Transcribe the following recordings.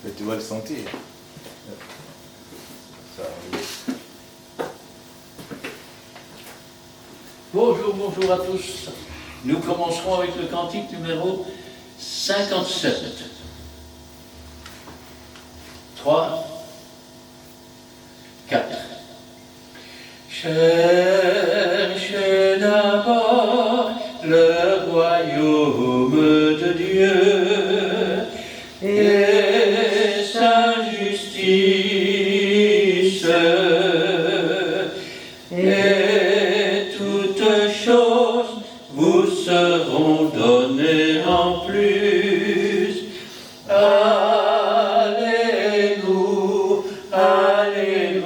Et tu vas le sentir. Ça, oui. Bonjour, bonjour à tous. Nous commencerons avec le cantique numéro 57. 3, 4. Cherchez d'abord le royaume de Dieu et sa justice, et toutes choses vous seront données en plus. Alléluia, Alléluia.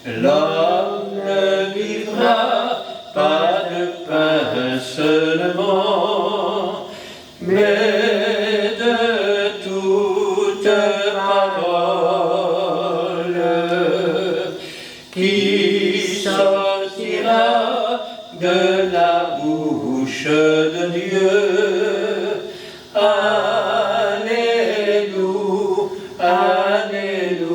L'homme ne vivra pas de pain seulement, mais de toute parole qui sortira de la bouche de Dieu. Alléluia, Alléluia.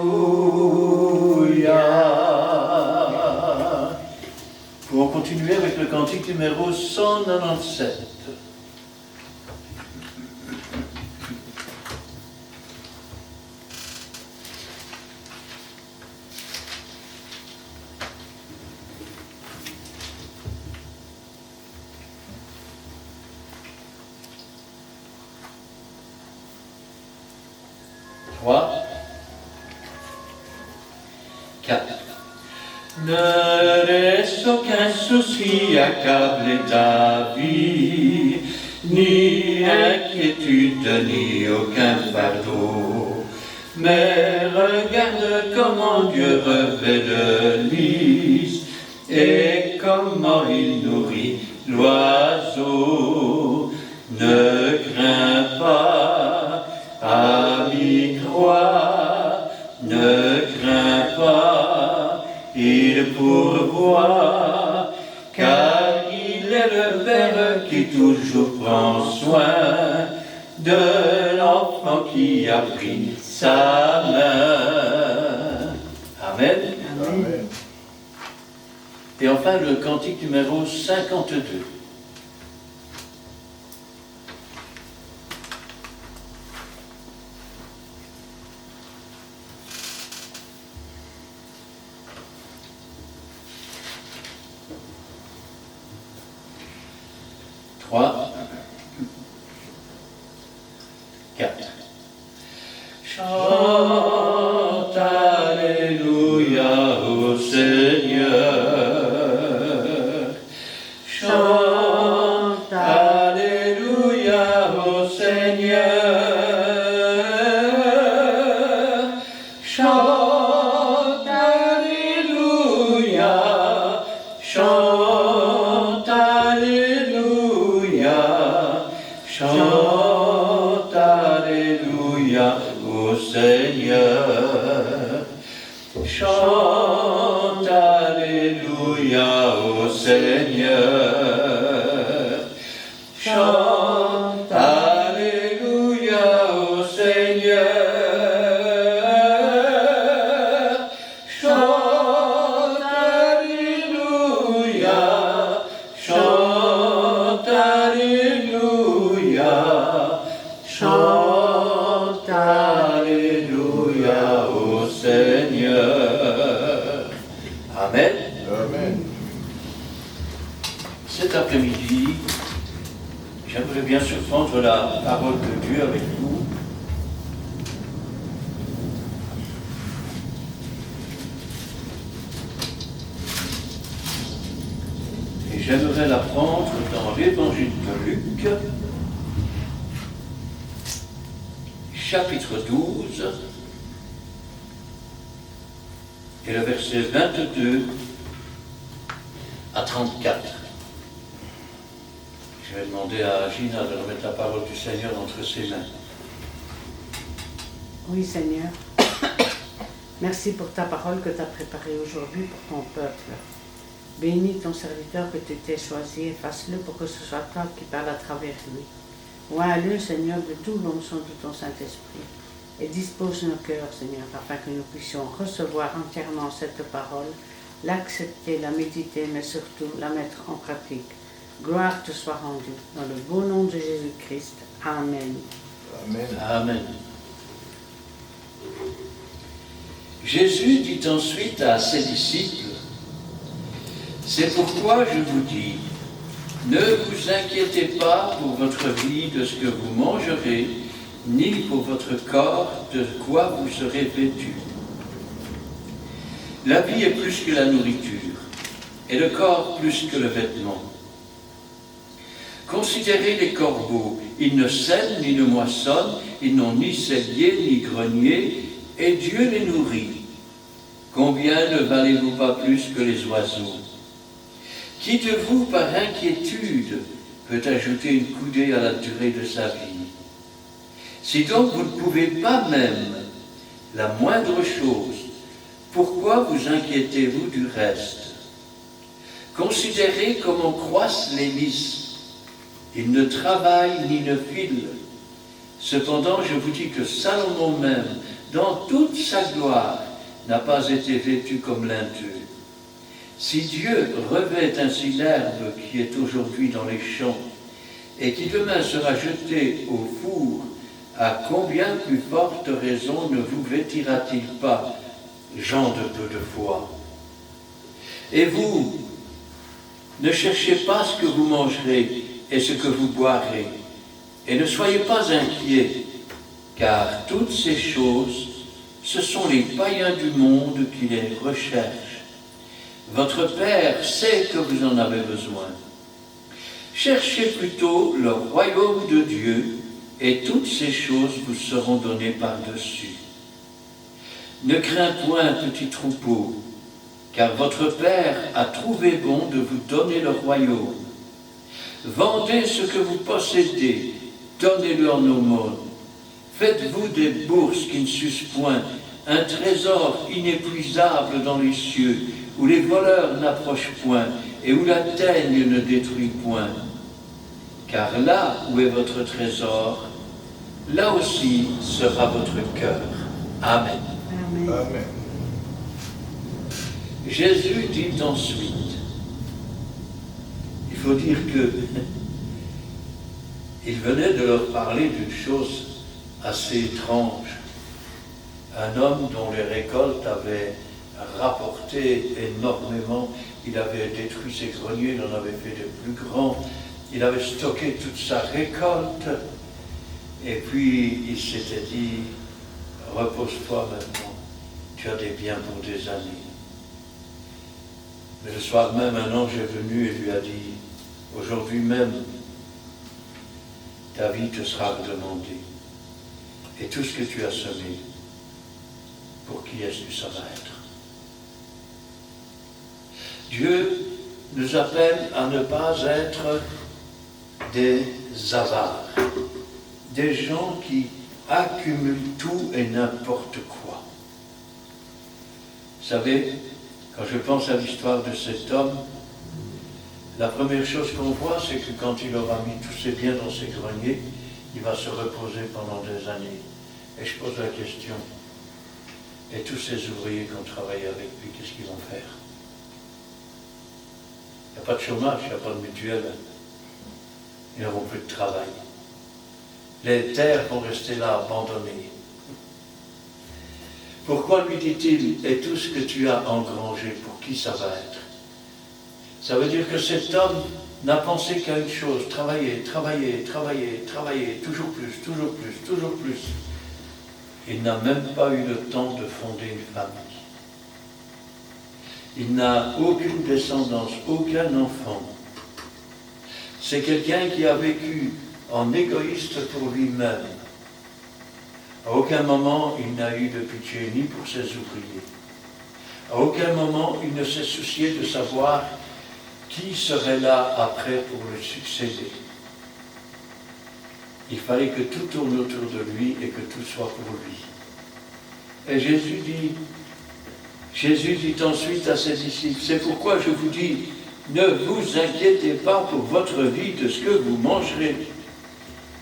Pour continuer avec le cantique numéro 197. Trois, 4. Ne laisse aucun souci accabler ta vie, ni inquiétude, ni aucun fardeau. Mais regarde comment Dieu revêt de lys et comment il nourrit l'oiseau. Ne crains pas, ami, crois, ne crains pas, il pourvoit, car il est le Père qui toujours prend soin de l'enfant qui a pris sa main. Amen. Amen. Et enfin le cantique numéro 52. Trois, 4. Chante Alléluia au Seigneur. Chante Alléluia au Seigneur. Chante Alléluia. Chante Alléluia. Chante Alléluia au Seigneur. Chante Alléluia au Seigneur. Chante Alléluia au Seigneur. Chante Alléluia. Chante Alléluia. Chante Alléluia au Seigneur. Amen. Amen. Cet après-midi, j'aimerais bien surprendre la parole de Dieu avec vous. Et j'aimerais la prendre dans l'évangile de Luc, chapitre 12, et le verset 22 à 34. Je vais demander à Gina de remettre la parole du Seigneur entre ses mains. Oui, Seigneur. Merci pour ta parole que tu as préparée aujourd'hui pour ton peuple. Bénis ton serviteur que tu t'es choisi et fasse-le pour que ce soit toi qui parles à travers lui. Oins-le, Seigneur, de tout l'onction de ton Saint-Esprit. Et dispose nos cœurs, Seigneur, afin que nous puissions recevoir entièrement cette parole, l'accepter, la méditer, mais surtout la mettre en pratique. Gloire te soit rendue. Dans le beau nom de Jésus-Christ. Amen. Amen. Amen. Jésus dit ensuite à ses disciples, « C'est pourquoi je vous dis, ne vous inquiétez pas pour votre vie de ce que vous mangerez, ni pour votre corps de quoi vous serez vêtus. La vie est plus que la nourriture, et le corps plus que le vêtement. Considérez les corbeaux, ils ne sèment ni ne moissonnent, ils n'ont ni cellier ni grenier, et Dieu les nourrit. Combien ne valez-vous pas plus que les oiseaux? Qui de vous, par inquiétude, peut ajouter une coudée à la durée de sa vie? Si donc vous ne pouvez pas même la moindre chose, pourquoi vous inquiétez-vous du reste? Considérez comment croissent les lys. Ils ne travaillent ni ne filent. Cependant, je vous dis que Salomon même, dans toute sa gloire, n'a pas été vêtu comme l'un d'eux. Si Dieu revêt ainsi l'herbe qui est aujourd'hui dans les champs, et qui demain sera jetée au four, à combien plus forte raison ne vous vêtira-t-il pas, gens de peu de foi? Et vous, ne cherchez pas ce que vous mangerez et ce que vous boirez, et ne soyez pas inquiets, car toutes ces choses, ce sont les païens du monde qui les recherchent. Votre Père sait que vous en avez besoin. Cherchez plutôt le royaume de Dieu, et toutes ces choses vous seront données par-dessus. Ne crains point, petit troupeau, car votre Père a trouvé bon de vous donner le royaume. Vendez ce que vous possédez, donnez-le en aumône. Faites-vous des bourses qui ne s'usent point, un trésor inépuisable dans les cieux, où les voleurs n'approchent point et où la teigne ne détruit point. Car là où est votre trésor, là aussi sera votre cœur. Amen. Amen. Amen. Jésus dit ensuite, il faut dire que il venait de leur parler d'une chose assez étrange. Un homme dont les récoltes avaient rapporté énormément, il avait détruit ses greniers, il en avait fait de plus grands, il avait stocké toute sa récolte, et puis il s'était dit, repose-toi maintenant, tu as des biens pour des années. Mais le soir même, un ange est venu et lui a dit, aujourd'hui même, ta vie te sera redemandée, et tout ce que tu as semé, pour qui est-ce que ça va être? Dieu nous appelle à ne pas être des avares, des gens qui accumulent tout et n'importe quoi. Vous savez, quand je pense à l'histoire de cet homme, la première chose qu'on voit, c'est que quand il aura mis tous ses biens dans ses greniers, il va se reposer pendant des années. Et je pose la question, et tous ces ouvriers qui ont travaillé avec lui, qu'est-ce qu'ils vont faire? Il n'y a pas de chômage, il n'y a pas de mutuelle. Ils n'auront plus de travail. Les terres vont rester là, abandonnées. Pourquoi lui dit-il, et tout ce que tu as engrangé, pour qui ça va être? Ça veut dire que cet homme n'a pensé qu'à une chose, travailler, travailler, travailler, travailler, toujours plus, toujours plus, toujours plus. Il n'a même pas eu le temps de fonder une famille. Il n'a aucune descendance, aucun enfant. C'est quelqu'un qui a vécu en égoïste pour lui-même. À aucun moment il n'a eu de pitié ni pour ses ouvriers. À aucun moment il ne s'est soucié de savoir qui serait là après pour le succéder. Il fallait que tout tourne autour de lui et que tout soit pour lui. Et Jésus dit ensuite à ses disciples, c'est pourquoi je vous dis, ne vous inquiétez pas pour votre vie de ce que vous mangerez,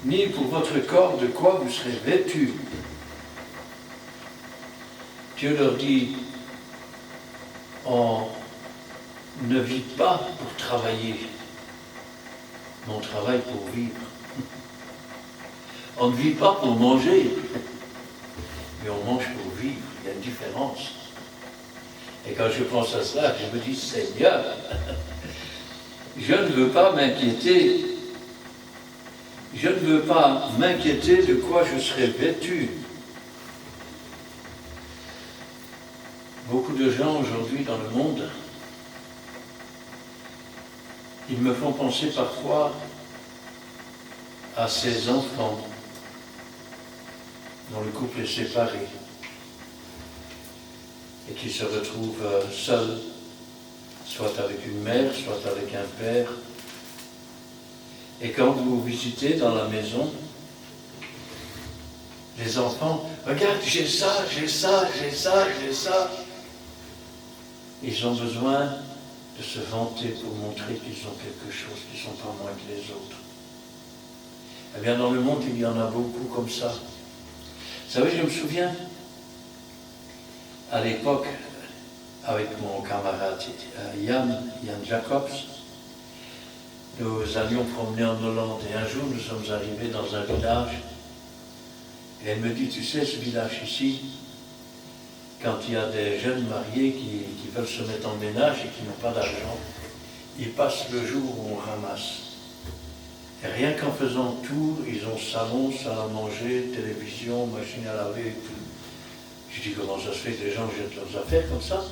ni pour votre corps de quoi vous serez vêtus. Dieu leur dit, on ne vit pas pour travailler, mais on travaille pour vivre. On ne vit pas pour manger, mais on mange pour vivre. Il y a une différence. Et quand je pense à cela, je me dis, Seigneur, je ne veux pas m'inquiéter. Je ne veux pas m'inquiéter de quoi je serai vêtu. Beaucoup de gens aujourd'hui dans le monde, ils me font penser parfois à ces enfants dont le couple est séparé et qui se retrouvent seuls, soit avec une mère, soit avec un père. Et quand vous visitez dans la maison, les enfants, regarde, j'ai ça, j'ai ça, j'ai ça, j'ai ça. Ils ont besoin de se vanter pour montrer qu'ils ont quelque chose, qu'ils ne sont pas moins que les autres. Eh bien, dans le monde, il y en a beaucoup comme ça. Vous savez, je me souviens, à l'époque, avec mon camarade Yann Jacobs, nous allions promener en Hollande et un jour nous sommes arrivés dans un village et elle me dit, tu sais, ce village ici, quand il y a des jeunes mariés qui veulent se mettre en ménage et qui n'ont pas d'argent, ils passent le jour où on ramasse. Et rien qu'en faisant tout, ils ont salon, salle à manger, télévision, machine à laver et tout. Je dis, comment ça se fait que les gens jettent leurs affaires comme ça?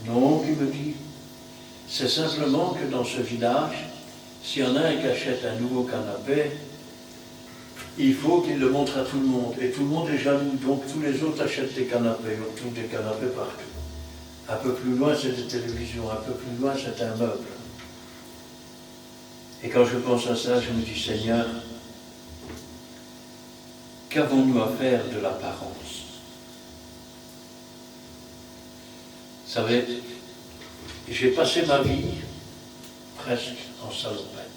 Non, il me dit, c'est simplement que dans ce village, s'il y en a un qui achète un nouveau canapé, il faut qu'il le montre à tout le monde. Et tout le monde est jaloux, donc tous les autres achètent des canapés. On trouve des canapés partout. Un peu plus loin, c'est des télévisions. Un peu plus loin, c'est un meuble. Et quand je pense à ça, je me dis, Seigneur, qu'avons-nous à faire de l'apparence? Vous savez, j'ai passé ma vie presque en salopette.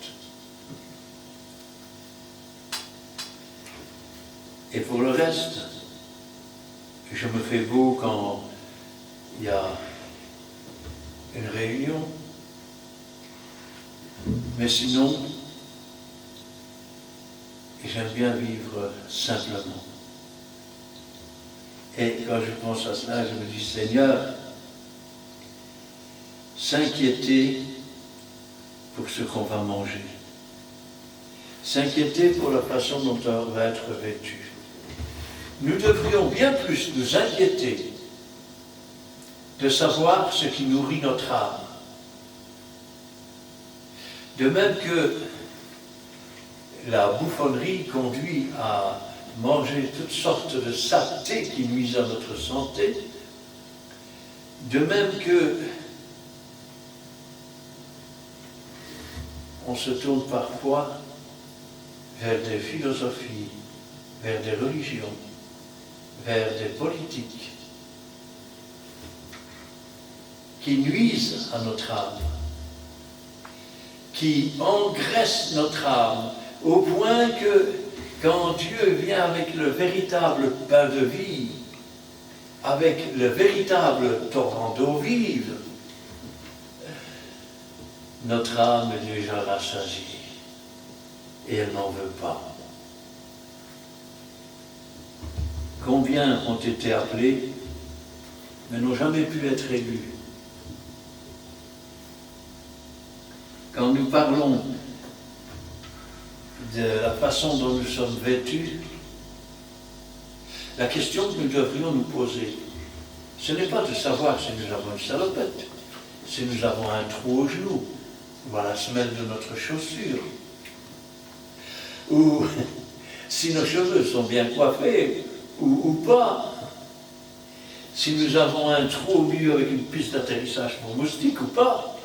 Et pour le reste, je me fais beau quand il y a une réunion. Mais sinon, j'aime bien vivre simplement. Et quand je pense à cela, je me dis, Seigneur, s'inquiéter pour ce qu'on va manger, s'inquiéter pour la façon dont on va être vêtu. Nous devrions bien plus nous inquiéter de savoir ce qui nourrit notre âme. De même que la bouffonnerie conduit à manger toutes sortes de saletés qui nuisent à notre santé, de même que on se tourne parfois vers des philosophies, vers des religions, vers des politiques qui nuisent à notre âme, qui engraissent notre âme, au point que quand Dieu vient avec le véritable pain de vie, avec le véritable torrent d'eau vive, notre âme est déjà rassasiée et elle n'en veut pas. Combien ont été appelés, mais n'ont jamais pu être élus? Quand nous parlons de la façon dont nous sommes vêtus, la question que nous devrions nous poser, ce n'est pas de savoir si nous avons une salopette, si nous avons un trou au genou, ou à la semelle de notre chaussure, ou si nos cheveux sont bien coiffés, ou pas, si nous avons un trou au milieu avec une piste d'atterrissage pour moustiques ou pas.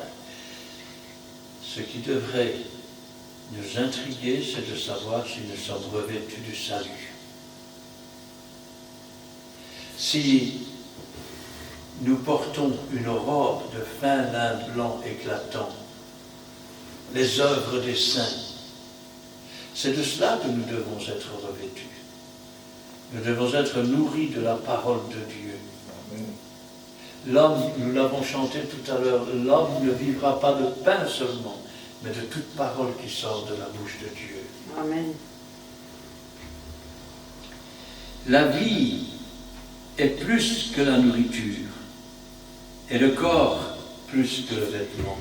Ce qui devrait nous intriguer, c'est de savoir si nous sommes revêtus du salut. Si nous portons une robe de fin lin blanc éclatant, les œuvres des saints, C'est de cela que nous devons être revêtus. Nous devons être nourris de la parole de Dieu. Amen. L'homme, nous l'avons chanté tout à l'heure, l'homme ne vivra pas de pain seulement, mais de toute parole qui sort de la bouche de Dieu. Amen. La vie est plus que la nourriture, et le corps plus que le vêtement.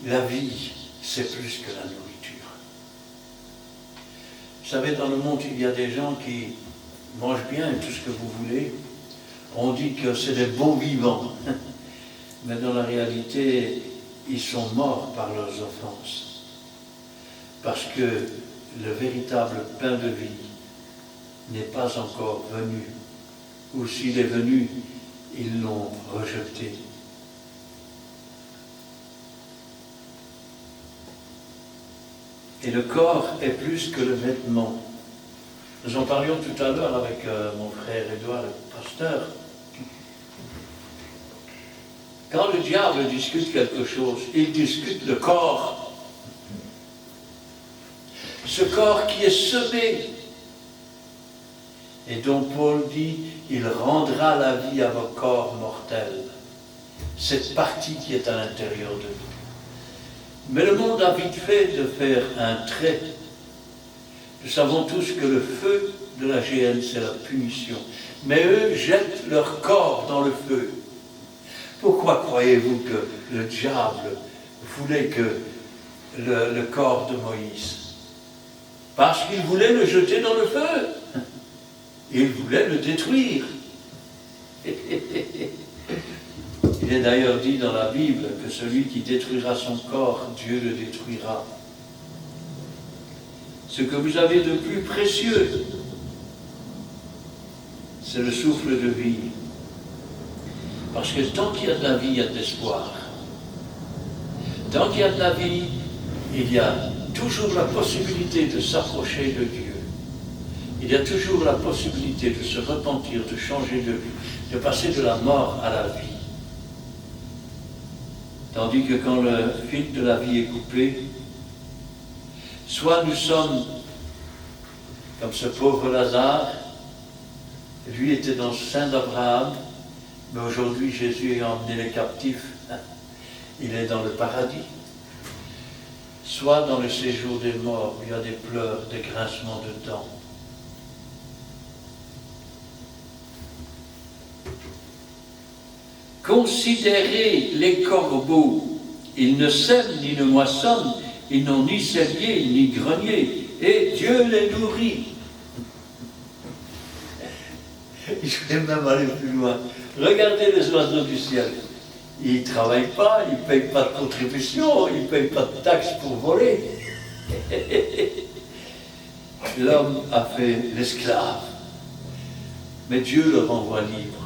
La vie, c'est plus que la nourriture. Vous savez, dans le monde, il y a des gens qui mangent bien tout ce que vous voulez. On dit que c'est des bons vivants. Mais dans la réalité, ils sont morts par leurs offenses. Parce que le véritable pain de vie n'est pas encore venu. Ou s'il est venu, ils l'ont rejeté. Et le corps est plus que le vêtement. Nous en parlions tout à l'heure avec mon frère Édouard, le pasteur. Quand le diable discute quelque chose, il discute le corps. Ce corps qui est semé. Et dont Paul dit, il rendra la vie à vos corps mortels. Cette partie qui est à l'intérieur de nous. Mais le monde a vite fait de faire un trait. Nous savons tous que le feu de la géhenne, c'est la punition. Mais eux jettent leur corps dans le feu. Pourquoi croyez-vous que le diable voulait que le corps de Moïse? Parce qu'il voulait le jeter dans le feu. Il voulait le détruire. Il est d'ailleurs dit dans la Bible que celui qui détruira son corps, Dieu le détruira. Ce que vous avez de plus précieux, c'est le souffle de vie. Parce que tant qu'il y a de la vie, il y a de l'espoir. Tant qu'il y a de la vie, il y a toujours la possibilité de s'approcher de Dieu. Il y a toujours la possibilité de se repentir, de changer de vie, de passer de la mort à la vie. Tandis que quand le fil de la vie est coupé, soit nous sommes comme ce pauvre Lazare, lui était dans le sein d'Abraham, mais aujourd'hui Jésus a emmené les captifs, il est dans le paradis. Soit dans le séjour des morts, il y a des pleurs, des grincements de dents. Considérez les corbeaux, ils ne sèment ni ne moissonnent, ils n'ont ni cellier ni grenier, et Dieu les nourrit. Je vais même aller plus loin. Regardez les oiseaux du ciel. Ils ne travaillent pas, ils ne payent pas de contribution, ils ne payent pas de taxes pour voler. L'homme a fait l'esclave, mais Dieu le renvoie libre.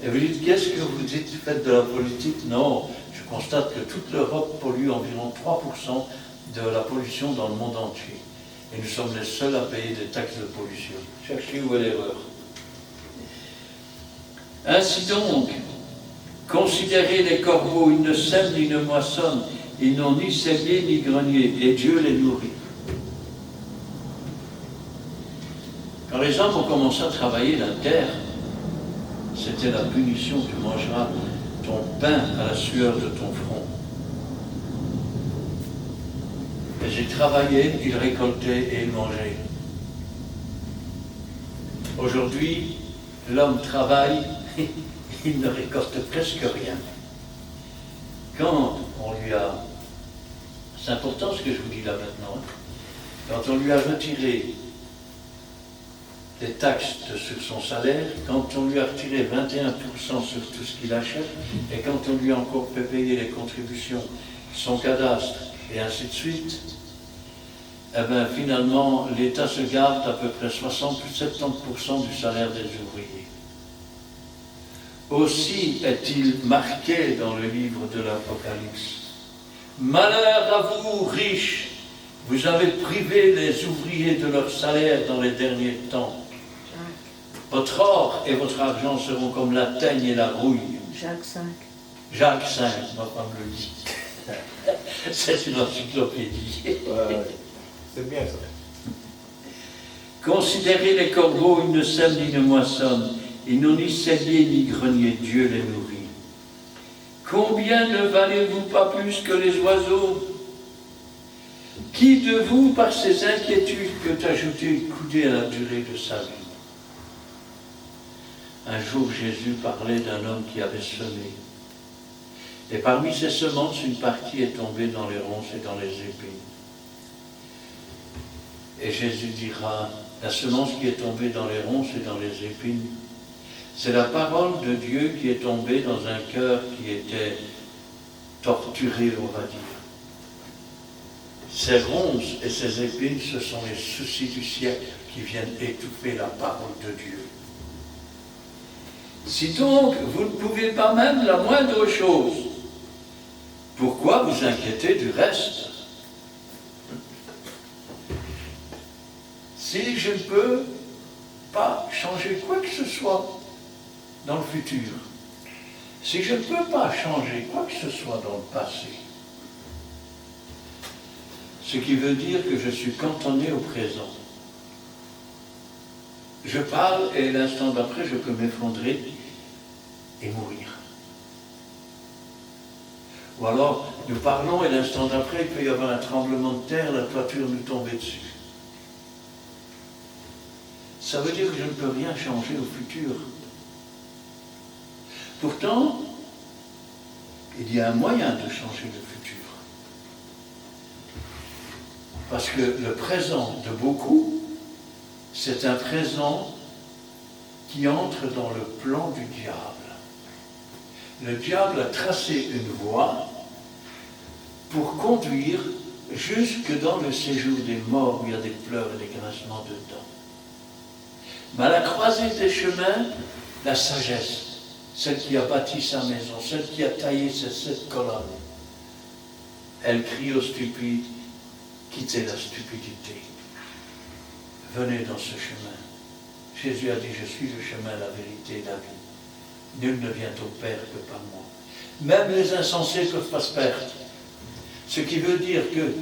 Et vous dites, qu'est-ce que vous dites, faites de la politique? Non, je constate que toute l'Europe pollue environ 3% de la pollution dans le monde entier. Et nous sommes les seuls à payer des taxes de pollution. Cherchez où est l'erreur. Ainsi donc, considérez les corbeaux, ils ne sèment ni ne moissonnent, ils n'ont ni cellier ni grenier, et Dieu les nourrit. Quand les hommes ont commencé à travailler la terre, c'était la punition, tu mangeras ton pain à la sueur de ton front. Et j'ai travaillé, ils récoltaient et ils mangeaient. Aujourd'hui, l'homme travaille, il ne récolte presque rien. Quand on lui a... C'est important ce que je vous dis là maintenant. Quand on lui a retiré des taxes sur son salaire, quand on lui a retiré 21% sur tout ce qu'il achète, et quand on lui a encore fait payer les contributions, son cadastre, et ainsi de suite, eh bien finalement, l'État se garde à peu près 60 ou 70% du salaire des ouvriers. Aussi est-il marqué dans le livre de l'Apocalypse. Malheur à vous, riches, vous avez privé les ouvriers de leur salaire dans les derniers temps. Votre or et votre argent seront comme la teigne et la rouille. Jacques 5. Jacques 5, ma femme le dit. C'est une encyclopédie. Ouais. C'est bien ça. Considérez les corbeaux, ils ne sèment ni ne moissonnent, ils n'ont ni cellier ni grenier, Dieu les nourrit. Combien ne valez-vous pas plus que les oiseaux? Qui de vous, par ses inquiétudes, peut ajouter une coudée à la durée de sa vie? Un jour, Jésus parlait d'un homme qui avait semé. Et parmi ses semences, une partie est tombée dans les ronces et dans les épines. Et Jésus dira, la semence qui est tombée dans les ronces et dans les épines, c'est la parole de Dieu qui est tombée dans un cœur qui était torturé, on va dire. Ces ronces et ces épines, ce sont les soucis du siècle qui viennent étouffer la parole de Dieu. Si donc vous ne pouvez pas même la moindre chose, pourquoi vous inquiétez du reste? Si je ne peux pas changer quoi que ce soit dans le futur, si je ne peux pas changer quoi que ce soit dans le passé, ce qui veut dire que je suis cantonné au présent. Je parle et l'instant d'après, je peux m'effondrer et mourir. Ou alors, nous parlons et l'instant d'après, il peut y avoir un tremblement de terre, la toiture nous tomber dessus. Ça veut dire que je ne peux rien changer au futur. Pourtant, il y a un moyen de changer le futur. Parce que le présent de beaucoup, c'est un présent qui entre dans le plan du diable. Le diable a tracé une voie pour conduire jusque dans le séjour des morts où il y a des pleurs et des grincements de dents. Mais à la croisée des chemins, la sagesse, celle qui a bâti sa maison, celle qui a taillé ces 7 colonnes, elle crie aux stupides, quittez la stupidité. Venez dans ce chemin. Jésus a dit, je suis le chemin, la vérité et la vie. Nul ne vient au Père que par moi. Même les insensés peuvent pas se perdre. Ce qui veut dire que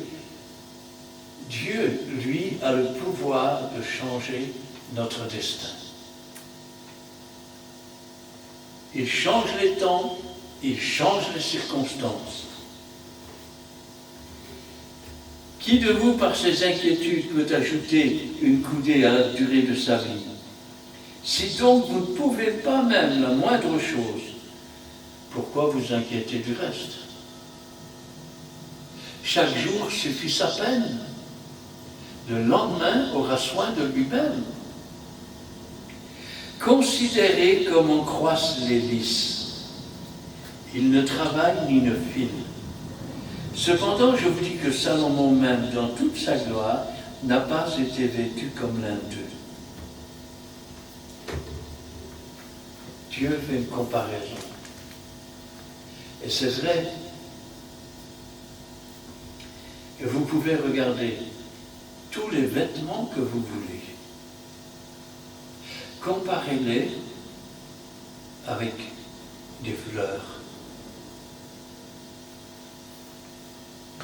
Dieu, lui, a le pouvoir de changer notre destin. Il change les temps, il change les circonstances. Qui de vous, par ses inquiétudes, peut ajouter une coudée à la durée de sa vie? Si donc vous ne pouvez pas même la moindre chose, pourquoi vous inquiétez du reste? Chaque jour suffit sa peine. Le lendemain aura soin de lui-même. Considérez comment croissent les lys. Ils ne travaillent ni ne filent. Cependant, je vous dis que Salomon même, dans toute sa gloire, n'a pas été vêtu comme l'un d'eux. Dieu fait une comparaison. Et c'est vrai que vous pouvez regarder tous les vêtements que vous voulez. Comparez-les avec des fleurs.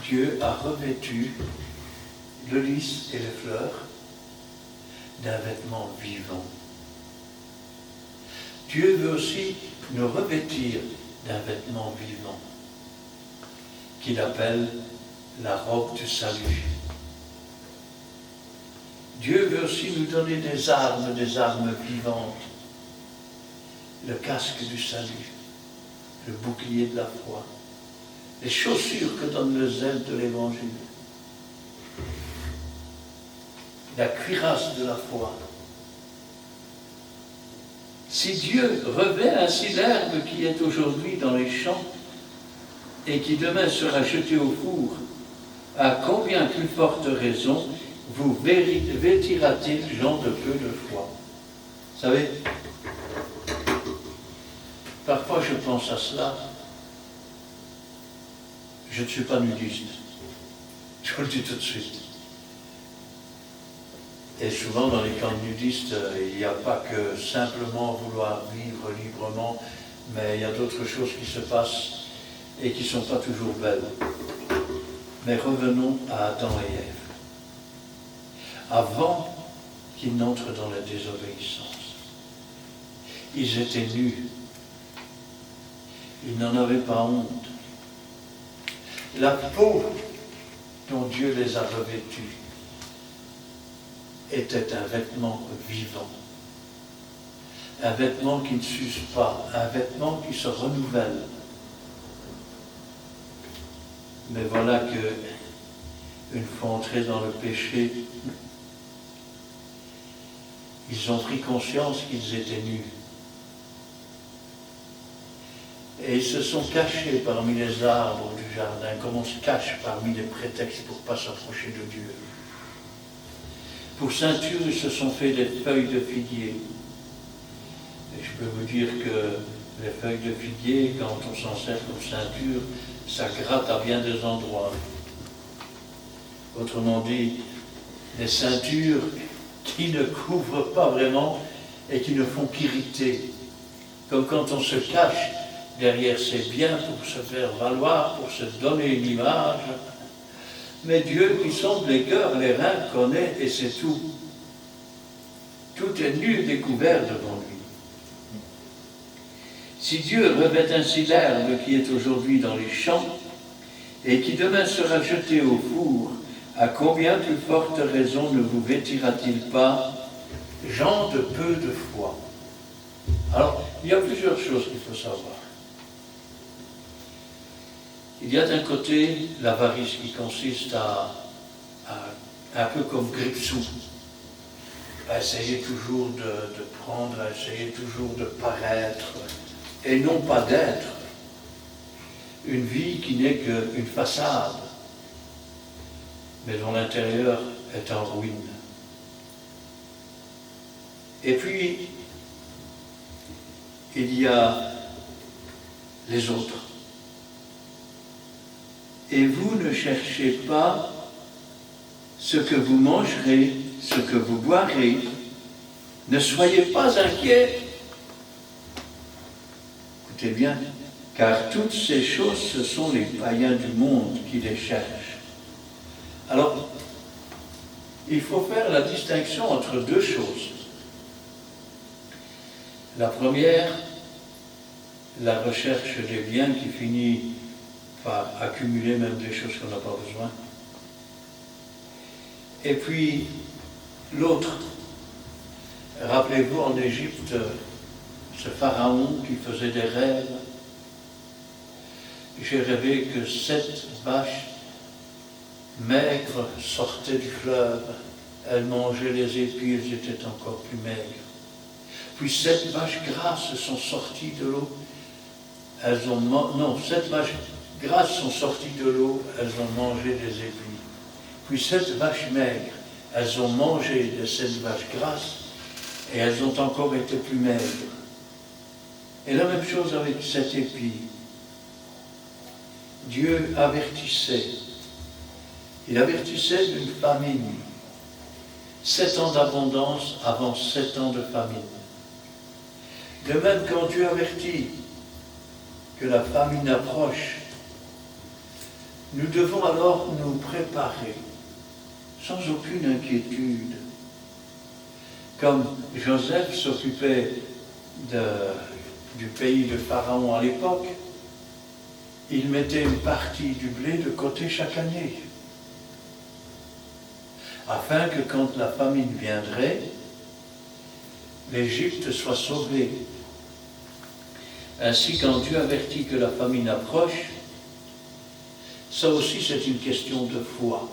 Dieu a revêtu le lys et les fleurs d'un vêtement vivant. Dieu veut aussi nous revêtir d'un vêtement vivant, qu'il appelle la robe du salut. Dieu veut aussi nous donner des armes vivantes, le casque du salut, le bouclier de la foi, les chaussures que donne le zèle de l'Évangile, la cuirasse de la foi. Si Dieu revêt ainsi l'herbe qui est aujourd'hui dans les champs et qui demain sera jetée au four, à combien plus forte raison vous vêtira-t-il gens de peu de foi? Vous savez, parfois je pense à cela. Je ne suis pas nudiste. Je vous le dis tout de suite. Et souvent dans les camps nudistes, il n'y a pas que simplement vouloir vivre librement, mais il y a d'autres choses qui se passent et qui ne sont pas toujours belles. Mais revenons à Adam et Ève. Avant qu'ils n'entrent dans la désobéissance, ils étaient nus. Ils n'en avaient pas honte. La peau dont Dieu les a revêtus était un vêtement vivant. Un vêtement qui ne s'use pas, un vêtement qui se renouvelle. Mais voilà que, une fois entrés dans le péché, ils ont pris conscience qu'ils étaient nus. Et ils se sont cachés parmi les arbres du jardin, comme on se cache parmi les prétextes pour ne pas s'approcher de Dieu. Pour ceinture, ils se sont fait des feuilles de figuier. Et je peux vous dire que les feuilles de figuier, quand on s'en sert comme ceinture, ça gratte à bien des endroits. Autrement dit, des ceintures qui ne couvrent pas vraiment et qui ne font qu'irriter. Comme quand on se cache derrière ses biens pour se faire valoir, pour se donner une image. Mais Dieu qui sonde les cœurs, les reins, connaît et c'est tout. Tout est nu et découvert devant lui. Si Dieu revêt ainsi l'herbe qui est aujourd'hui dans les champs et qui demain sera jetée au four, à combien plus forte raison ne vous vêtira-t-il pas, gens de peu de foi? Alors, il y a plusieurs choses qu'il faut savoir. Il y a d'un côté l'avarice qui consiste à un peu comme Gripsou, à essayer toujours de prendre, à essayer toujours de paraître, et non pas d'être. Une vie qui n'est qu'une façade, mais dont l'intérieur est en ruine. Et puis, il y a les autres. Et vous ne cherchez pas ce que vous mangerez, ce que vous boirez. Ne soyez pas inquiets. Écoutez bien, car toutes ces choses, ce sont les païens du monde qui les cherchent. Alors, il faut faire la distinction entre deux choses. La première, la recherche des biens qui finit par accumuler même des choses qu'on n'a pas besoin. Et puis, l'autre, rappelez-vous en Égypte, ce pharaon qui faisait des rêves. J'ai rêvé que 7 vaches maigres sortaient du fleuve. Elles mangeaient les épis, elles étaient encore plus maigres. Puis 7 vaches grasses sont sorties de l'eau. Elles ont 7 vaches grasses sont sorties de l'eau, elles ont mangé des épis. Puis 7 vaches maigres, elles ont mangé de 7 vaches grasses et elles ont encore été plus maigres. Et la même chose avec 7 épis. Dieu avertissait. Il avertissait d'une famine. 7 ans d'abondance avant 7 ans de famine. De même, quand Dieu avertit que la famine approche, nous devons alors nous préparer, sans aucune inquiétude. Comme Joseph s'occupait du pays de Pharaon à l'époque, il mettait une partie du blé de côté chaque année, afin que quand la famine viendrait, l'Égypte soit sauvée. Ainsi, quand Dieu avertit que la famine approche, ça aussi c'est une question de foi.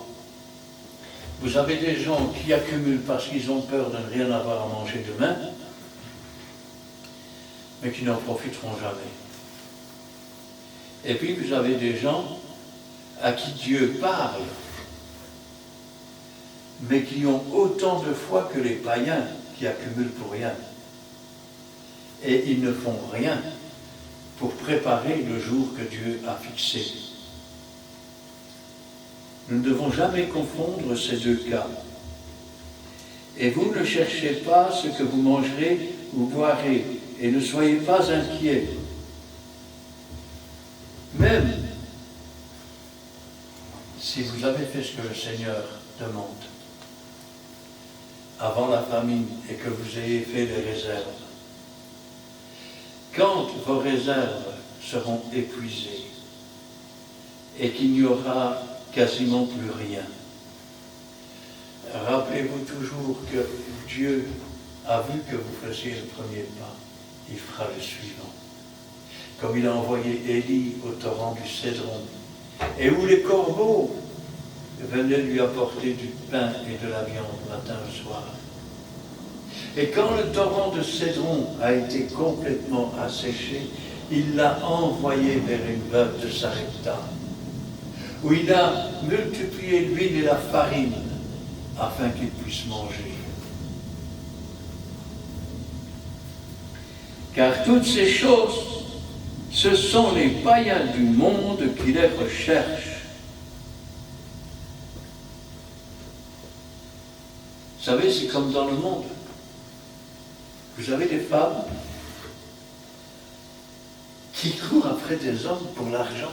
Vous avez des gens qui accumulent parce qu'ils ont peur de ne rien avoir à manger demain, mais qui n'en profiteront jamais. Et puis vous avez des gens à qui Dieu parle, mais qui ont autant de foi que les païens qui accumulent pour rien. Et ils ne font rien pour préparer le jour que Dieu a fixé. Nous ne devons jamais confondre ces deux cas. Et vous ne cherchez pas ce que vous mangerez ou boirez, et ne soyez pas inquiets. Même si vous avez fait ce que le Seigneur demande avant la famine et que vous ayez fait des réserves, quand vos réserves seront épuisées et qu'il n'y aura quasiment plus rien, rappelez-vous toujours que Dieu a vu que vous faisiez le premier pas, il fera le suivant. Comme il a envoyé Élie au torrent du Cédron, et où les corbeaux venaient lui apporter du pain et de la viande matin et soir. Et quand le torrent de Cédron a été complètement asséché, il l'a envoyé vers une veuve de Sarepta, où il a multiplié l'huile et la farine afin qu'il puisse manger. Car toutes ces choses, ce sont les païens du monde qui les recherchent. Vous savez, c'est comme dans le monde. Vous avez des femmes qui courent après des hommes pour l'argent.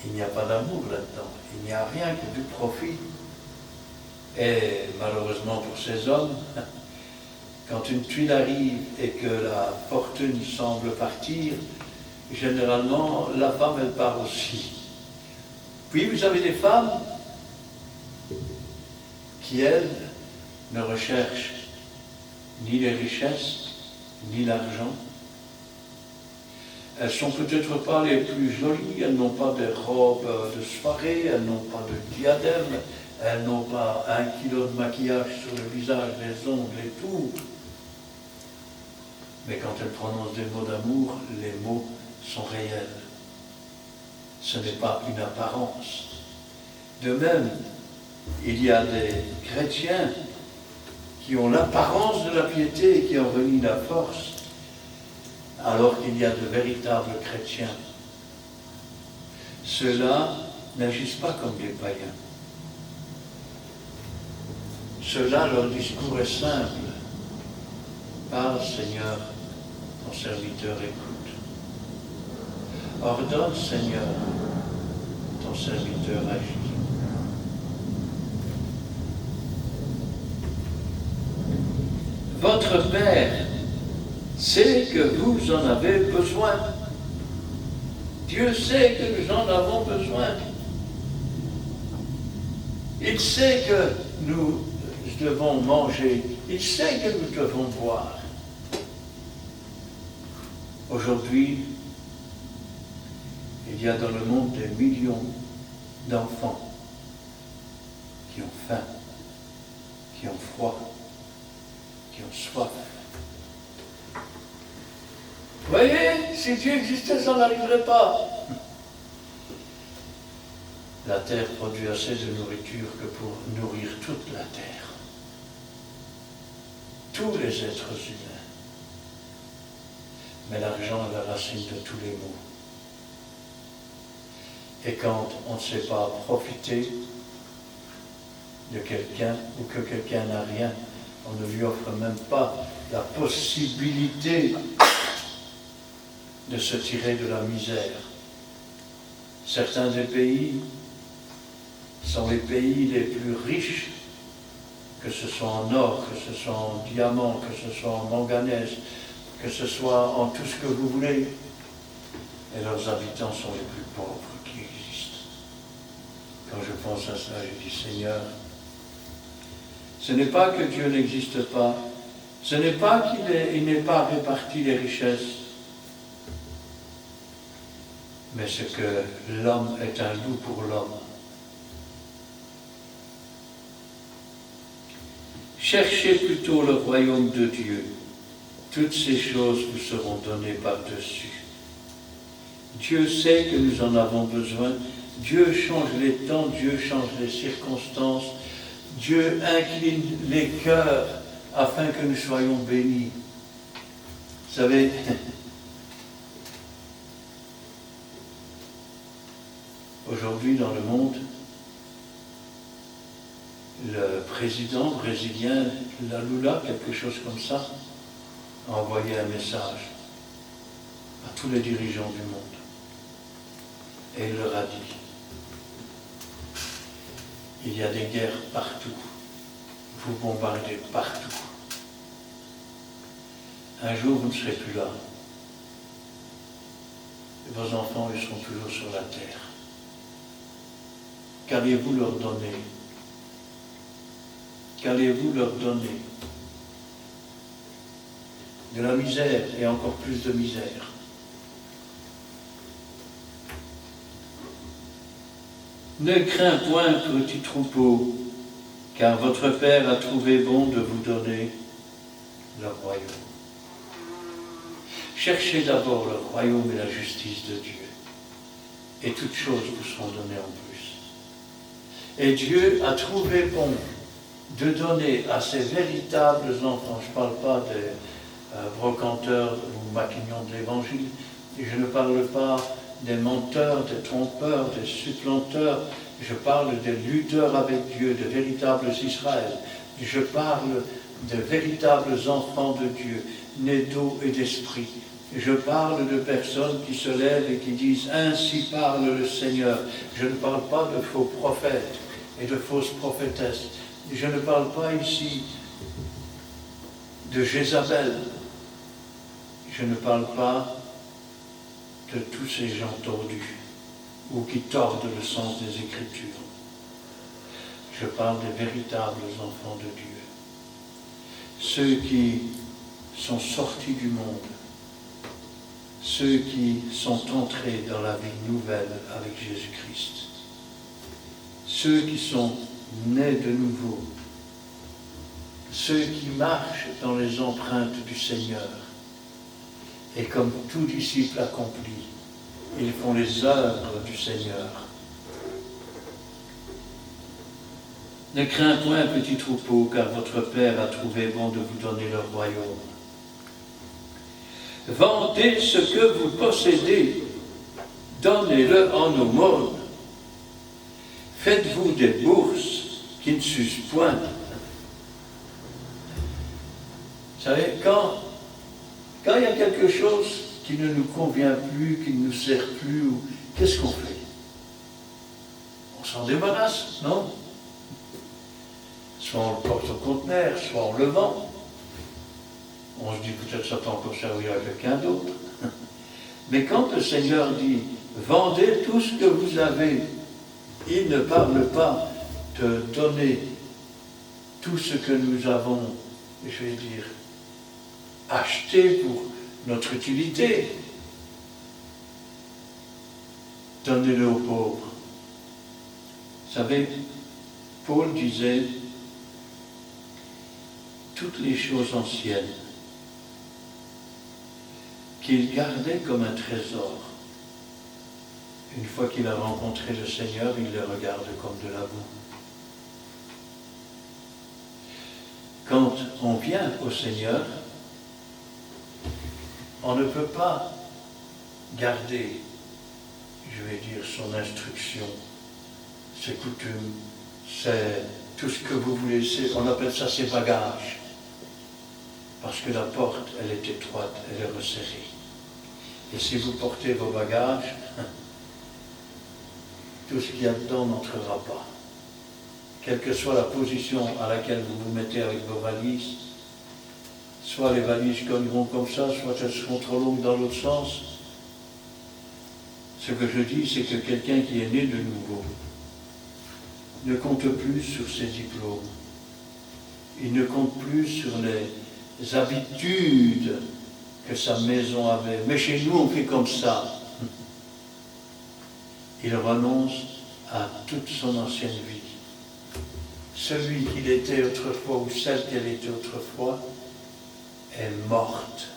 Il n'y a pas d'amour là-dedans. Il n'y a rien que du profit. Et malheureusement pour ces hommes, quand une tuile arrive et que la fortune semble partir, généralement, la femme, elle part aussi. Puis vous avez des femmes qui, elles, ne recherchent ni les richesses, ni l'argent. Elles sont peut-être pas les plus jolies, elles n'ont pas des robes de soirée, elles n'ont pas de diadème, elles n'ont pas 1 kilo de maquillage sur le visage, les ongles et tout. Mais quand elles prononcent des mots d'amour, les mots sont réels. Ce n'est pas une apparence. De même, il y a des chrétiens qui ont l'apparence de la piété et qui en renient la force, alors qu'il y a de véritables chrétiens. Ceux-là n'agissent pas comme des païens. Ceux-là, leur discours est simple. Parle, Seigneur, ton serviteur écoute. Ordonne, Seigneur, ton serviteur agit. Votre Père sait que vous en avez besoin. Dieu sait que nous en avons besoin. Il sait que nous devons manger. Il sait que nous devons boire. Aujourd'hui, il y a dans le monde des millions d'enfants qui ont faim, qui ont froid, qui ont soif. Vous voyez, si Dieu existait, ça n'arriverait pas. La terre produit assez de nourriture que pour nourrir toute la terre. Tous les êtres humains. Mais l'argent est la racine de tous les maux. Et quand on ne sait pas profiter de quelqu'un ou que quelqu'un n'a rien, on ne lui offre même pas la possibilité de se tirer de la misère. Certains des pays sont les pays les plus riches, que ce soit en or, que ce soit en diamant, que ce soit en manganèse, que ce soit en tout ce que vous voulez. Et leurs habitants sont les plus pauvres qui existent. Quand je pense à cela, je dis, Seigneur, ce n'est pas que Dieu n'existe pas, ce n'est pas qu'il n'ait pas réparti les richesses, mais c'est que l'homme est un loup pour l'homme. Cherchez plutôt le royaume de Dieu. Toutes ces choses vous seront données par-dessus. Dieu sait que nous en avons besoin. Dieu change les temps, Dieu change les circonstances. Dieu incline les cœurs afin que nous soyons bénis. Vous savez, aujourd'hui dans le monde, le président brésilien, la Lula, quelque chose comme ça, a envoyé un message à tous les dirigeants du monde. Et il leur a dit, il y a des guerres partout, vous bombardez partout. Un jour, vous ne serez plus là. Et vos enfants, ils seront toujours sur la terre. Qu'allez-vous leur donner? Qu'allez-vous leur donner? De la misère et encore plus de misère. Ne crains point, petit troupeau, car votre Père a trouvé bon de vous donner le royaume. Cherchez d'abord le royaume et la justice de Dieu, et toutes choses vous seront données en plus. Et Dieu a trouvé bon de donner à ses véritables enfants, je ne parle pas des brocanteurs ou maquignons de l'Évangile, et je ne parle pas des menteurs, des trompeurs, des supplanteurs, je parle des lutteurs avec Dieu, de véritables Israël, je parle de véritables enfants de Dieu, nés d'eau et d'esprit. Je parle de personnes qui se lèvent et qui disent « Ainsi parle le Seigneur ». Je ne parle pas de faux prophètes et de fausses prophétesses. Je ne parle pas ici de Jézabel. Je ne parle pas de tous ces gens tordus ou qui tordent le sens des Écritures. Je parle des véritables enfants de Dieu. Ceux qui sont sortis du monde, ceux qui sont entrés dans la vie nouvelle avec Jésus-Christ, ceux qui sont nés de nouveau, ceux qui marchent dans les empreintes du Seigneur, et comme tout disciple accompli, ils font les œuvres du Seigneur. Ne crains point, petit troupeau, car votre Père a trouvé bon de vous donner le royaume. Vendez ce que vous possédez, donnez-le en aumône. Faites-vous des bourses qui ne s'usent point. Vous savez, quand il y a quelque chose qui ne nous convient plus, qui ne nous sert plus, qu'est-ce qu'on fait? On s'en débarrasse, non? Soit on le porte au conteneur, soit on le vend. On se dit peut-être ça peut encore servir à quelqu'un d'autre. Mais quand le Seigneur dit « Vendez tout ce que vous avez », il ne parle pas de donner tout ce que nous avons, je vais dire, acheté pour notre utilité. Donnez-le aux pauvres. Vous savez, Paul disait toutes les choses anciennes qu'il gardait comme un trésor. Une fois qu'il a rencontré le Seigneur, il les regarde comme de la boue. Quand on vient au Seigneur, on ne peut pas garder, je vais dire, son instruction, ses coutumes, tout ce que vous voulez, on appelle ça ses bagages. Parce que la porte, elle est étroite, elle est resserrée. Et si vous portez vos bagages, tout ce qu'il y a dedans n'entrera pas. Quelle que soit la position à laquelle vous vous mettez avec vos valises, soit les valises cogneront comme ça, soit elles seront trop longues dans l'autre sens. Ce que je dis, c'est que quelqu'un qui est né de nouveau ne compte plus sur ses diplômes. Il ne compte plus sur les habitudes que sa maison avait. Mais chez nous, on fait comme ça. Il renonce à toute son ancienne vie. Celui qu'il était autrefois ou celle qu'elle était autrefois est morte.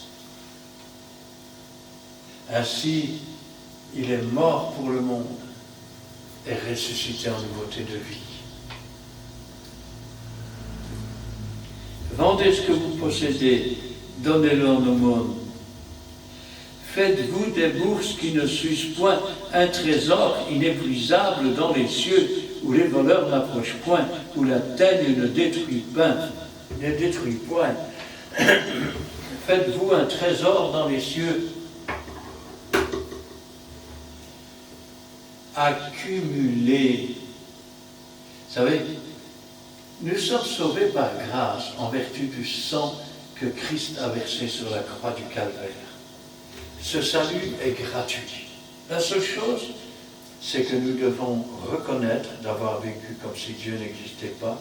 Ainsi, il est mort pour le monde et ressuscité en nouveauté de vie. Vendez ce que vous possédez, donnez-le en aumône. Faites-vous des bourses qui ne s'usent point, un trésor inépuisable dans les cieux, où les voleurs n'approchent point, où la teigne ne détruit point. Faites-vous un trésor dans les cieux. accumulé. Vous savez, nous sommes sauvés par grâce en vertu du sang que Christ a versé sur la croix du Calvaire. Ce salut est gratuit. La seule chose, c'est que nous devons reconnaître d'avoir vécu comme si Dieu n'existait pas.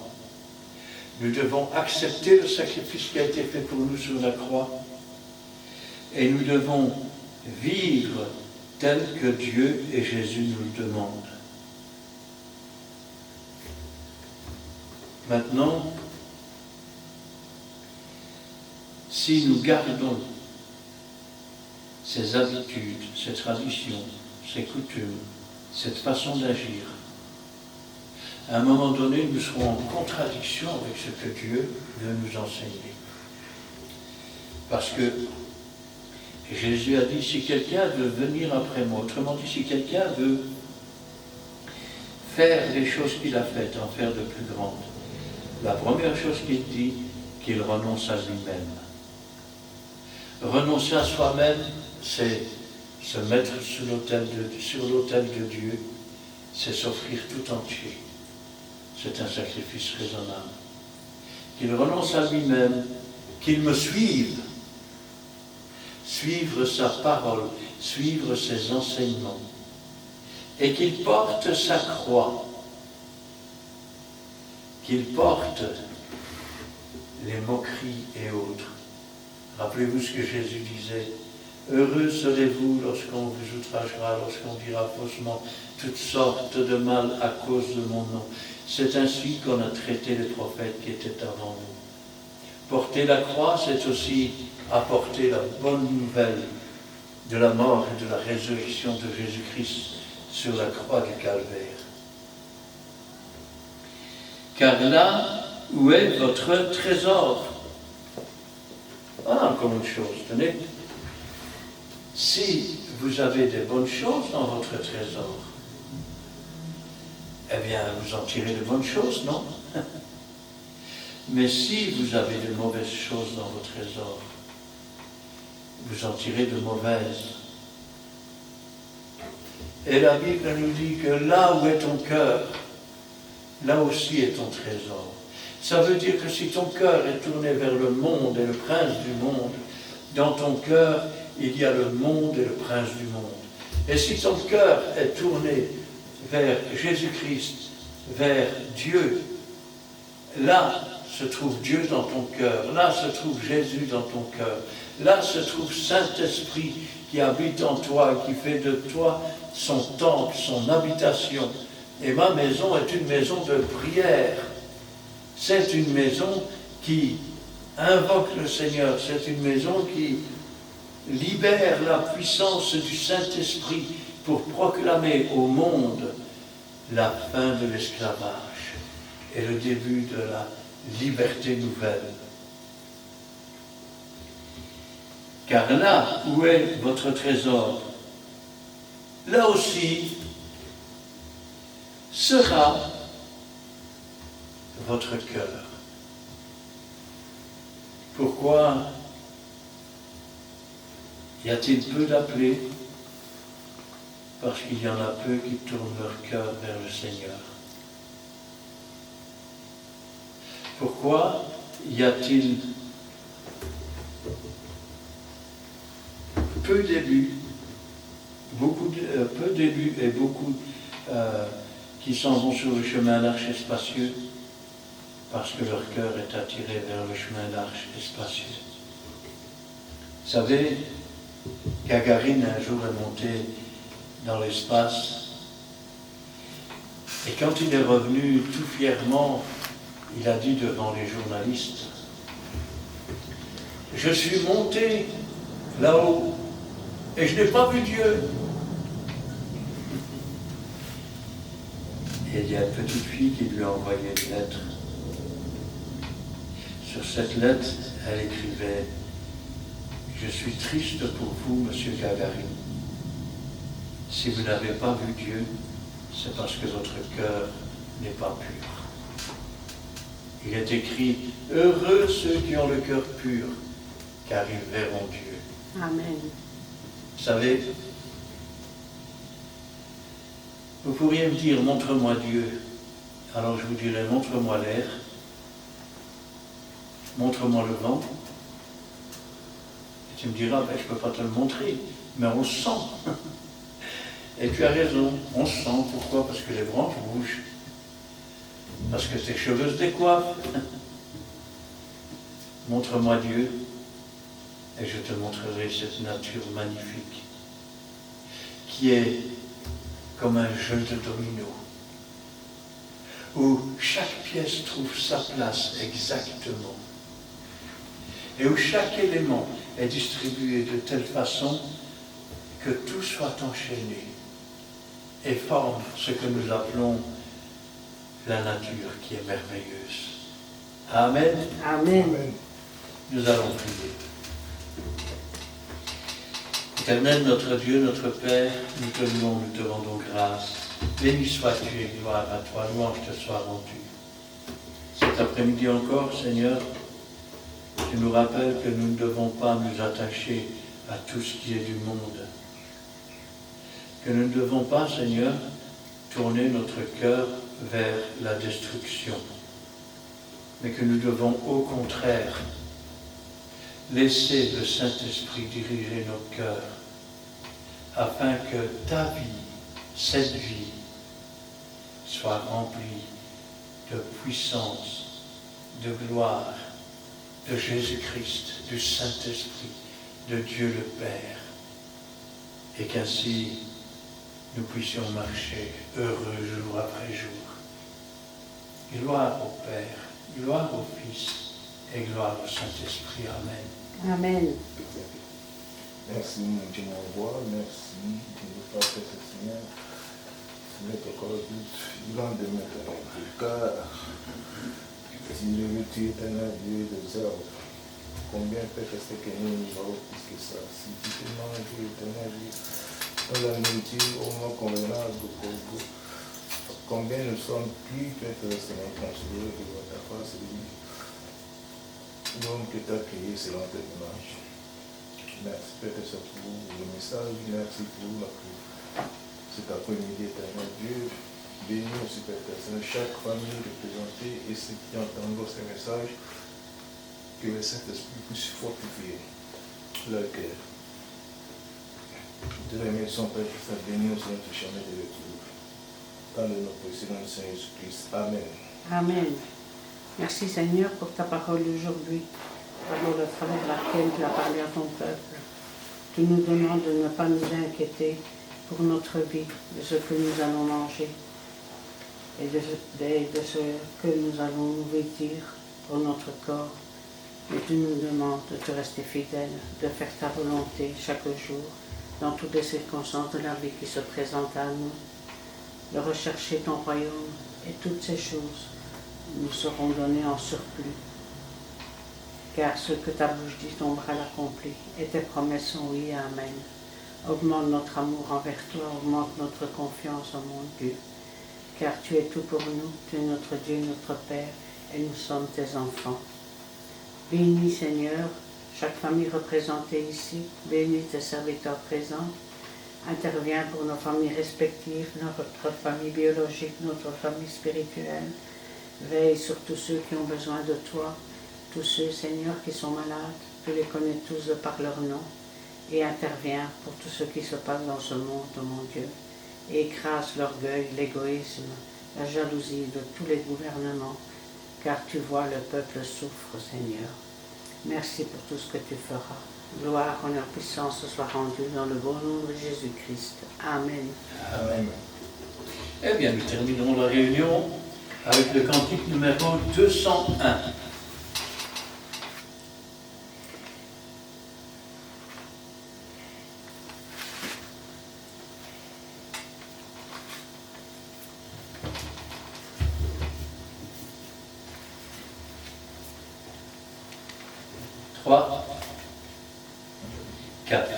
Nous devons accepter le sacrifice qui a été fait pour nous sur la croix. Et nous devons vivre tel que Dieu et Jésus nous le demandent. Maintenant, si nous gardons ces habitudes, ces traditions, ces coutumes, cette façon d'agir, à un moment donné, nous serons en contradiction avec ce que Dieu veut nous enseigner. Parce que Jésus a dit, si quelqu'un veut venir après moi, autrement dit, si quelqu'un veut faire les choses qu'il a faites, en faire de plus grandes, la première chose qu'il dit, qu'il renonce à lui-même. Renoncer à soi-même, c'est se mettre sur l'autel de Dieu, c'est s'offrir tout entier. C'est un sacrifice raisonnable. Qu'il renonce à lui-même, qu'il me suive, suivre sa parole, suivre ses enseignements, et qu'il porte sa croix, qu'il porte les moqueries et autres. Rappelez-vous ce que Jésus disait, « Heureux serez-vous lorsqu'on vous outragera, lorsqu'on dira faussement toutes sortes de mal à cause de mon nom. » C'est ainsi qu'on a traité les prophètes qui étaient avant nous. Porter la croix, c'est aussi apporter la bonne nouvelle de la mort et de la résurrection de Jésus-Christ sur la croix du Calvaire. Car là où est votre trésor? Voilà encore une chose, tenez. Si vous avez des bonnes choses dans votre trésor, eh bien, vous en tirez de bonnes choses, non? Mais si vous avez de mauvaises choses dans vos trésors, vous en tirez de mauvaises. Et la Bible nous dit que là où est ton cœur, là aussi est ton trésor. Ça veut dire que si ton cœur est tourné vers le monde et le prince du monde, dans ton cœur, il y a le monde et le prince du monde. Et si ton cœur est tourné vers Jésus-Christ, vers Dieu, là se trouve Dieu dans ton cœur, là se trouve Jésus dans ton cœur, là se trouve Saint-Esprit qui habite en toi, qui fait de toi son temple, son habitation. Et ma maison est une maison de prière. C'est une maison qui invoque le Seigneur, c'est une maison qui libère la puissance du Saint-Esprit pour proclamer au monde la fin de l'esclavage et le début de la liberté nouvelle. Car là où est votre trésor, là aussi sera votre cœur. Pourquoi y a-t-il peu d'appelés? Parce qu'il y en a peu qui tournent leur cœur vers le Seigneur. Pourquoi y a-t-il peu d'élus, peu d'élus et beaucoup qui s'en vont sur le chemin large et spacieux? Parce que leur cœur est attiré vers le chemin large et spacieux. Vous savez, Gagarine un jour est monté dans l'espace et quand il est revenu tout fièrement, il a dit devant les journalistes, « Je suis monté là-haut et je n'ai pas vu Dieu. » Et il y a une petite fille qui lui a envoyé une lettre. Sur cette lettre, elle écrivait « Je suis triste pour vous, monsieur Gagarine. Si vous n'avez pas vu Dieu, c'est parce que votre cœur n'est pas pur. » Il est écrit « Heureux ceux qui ont le cœur pur, car ils verront Dieu. » Amen. Vous savez, Vous pourriez me dire, montre-moi Dieu. Alors je vous dirai, montre-moi l'air, montre-moi le vent. Et tu me diras, ben, je ne peux pas te le montrer, mais on le sent. Et tu as raison, on se sent. Pourquoi? Parce que les branches bougent. Parce que tes cheveux se décoiffent. Montre-moi Dieu, et je te montrerai cette nature magnifique, qui est comme un jeu de domino, où chaque pièce trouve sa place exactement, et où chaque élément est distribué de telle façon que tout soit enchaîné et forme ce que nous appelons la nature qui est merveilleuse. Amen. Amen. Amen. Nous allons prier. Éternel, notre Dieu, notre Père, nous te louons, nous te rendons grâce. Béni sois-tu et gloire à toi, louange te soit rendue. Cet après-midi encore, Seigneur, tu nous rappelles que nous ne devons pas nous attacher à tout ce qui est du monde. Que nous ne devons pas, Seigneur, tourner notre cœur vers la destruction. Mais que nous devons au contraire laisser le Saint-Esprit diriger nos cœurs afin que ta vie, cette vie, soit remplie de puissance, de gloire, de Jésus-Christ, du Saint-Esprit, de Dieu le Père, et qu'ainsi nous puissions marcher heureux jour après jour. Gloire au Père, gloire au Fils et gloire au Saint-Esprit. Amen. Amen. Merci, mon Dieu, m'envoie. Merci, Dieu, le Père, ce Seigneur. Seigneur, encore il en demeure car si le tu éternel Dieu des arbres, combien peut rester que nous avons plus que ça? Si tu te manges, éternel Dieu, dans la nourriture au moins convenable pour vous, combien nous sommes plus qu'intéressants considérés devant ta face, l'homme que tu as créé selon ton image. Merci Père pour le message, merci pour la prière. Cet après-midi, éternel Dieu, bénis aussi Père Seigneur chaque famille représentée et ceux qui entendent ces messages, que le Saint-Esprit puisse fortifier leur cœur. De la maison Père Seigneur, bénis aussi notre chemin de retour. Dans le nom précieux de Seigneur Jésus-Christ. Amen. Amen. Merci Seigneur pour ta parole aujourd'hui, par le travers de laquelle tu as parlé à ton peuple. Tu nous demandes de ne pas nous inquiéter pour notre vie, de ce que nous allons manger et de ce que nous allons nous vêtir pour notre corps. Mais tu nous demandes de te rester fidèle, de faire ta volonté chaque jour, dans toutes les circonstances de la vie qui se présentent à nous, de rechercher ton royaume et toutes ces choses nous seront données en surplus. Car ce que ta bouche dit, ton bras l'accomplit, et tes promesses sont oui et amen. Augmente notre amour envers toi, augmente notre confiance en mon Dieu. Car tu es tout pour nous, tu es notre Dieu, notre Père, et nous sommes tes enfants. Bénis Seigneur, chaque famille représentée ici, bénis tes serviteurs présents, interviens pour nos familles respectives, notre famille biologique, notre famille spirituelle. Veille sur tous ceux qui ont besoin de toi, tous ceux, Seigneur, qui sont malades, tu les connais tous de par leur nom, et interviens pour tout ce qui se passe dans ce monde, mon Dieu, et écrase l'orgueil, l'égoïsme, la jalousie de tous les gouvernements, car tu vois le peuple souffre, Seigneur. Merci pour tout ce que tu feras. Gloire, honneur, puissance soit rendue dans le beau nom de Jésus-Christ. Amen. Amen. Eh bien, nous terminerons la réunion avec le cantique numéro 201. Trois, quatre.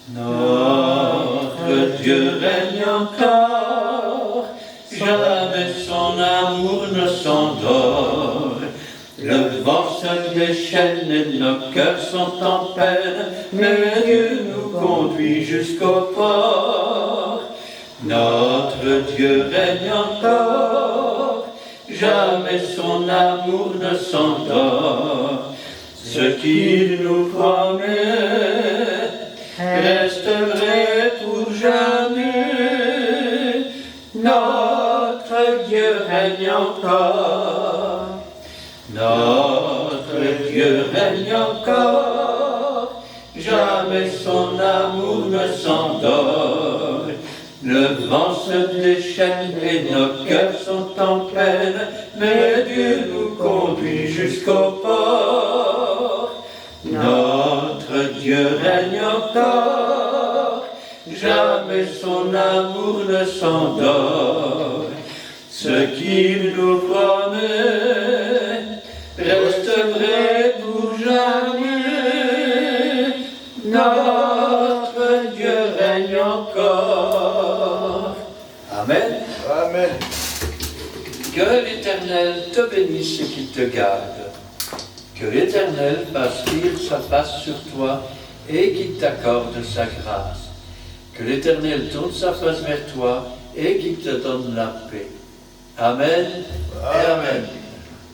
Notre Dieu règne encore, jamais son amour ne s'endort. Le vent se déchaîne et nos cœurs sont en peine, mais Dieu nous conduit jusqu'au port. Notre Dieu règne encore, jamais son amour ne s'endort. Ce qu'il nous promet reste vrai pour jamais. Notre Dieu règne encore. Notre Dieu règne encore, jamais son amour ne s'endort. Le vent se déchaîne et nos cœurs sont en peine, mais Dieu nous conduit jusqu'au port. Notre Dieu règne encore, jamais son amour ne s'endort. Ce qu'il nous promet reste vrai pour jamais. Notre Dieu règne encore. Amen. Amen. Que l'Éternel te bénisse et qu'il te garde. Que l'Éternel fasse rire sa face sur toi et qu'il t'accorde sa grâce. Que l'Éternel tourne sa face vers toi et qu'il te donne la paix. Amen et amen.